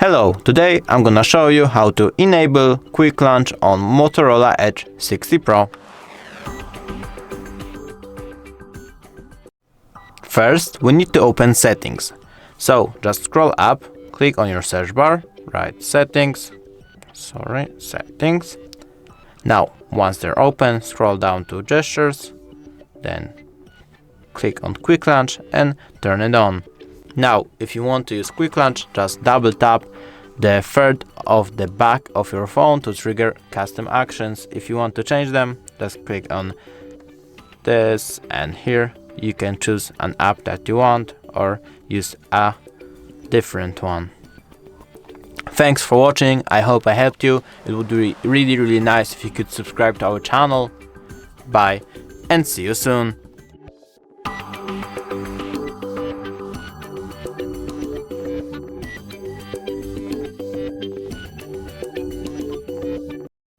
Hello, today I'm gonna show you how to enable quick launch on Motorola Edge 60 Pro. First, we need to open settings. So just scroll up, click on your search bar, write settings. Now, once they're open, scroll down to gestures, then click on quick launch and turn it on. Now, if you want to use quick launch, just double tap the third of the back of your phone to trigger custom actions. If you want to change them, just click on this, and here you can choose an app that you want or use a different one. Thanks for watching. I hope I helped you. It would be really nice if you could subscribe to our channel. Bye and see you soon.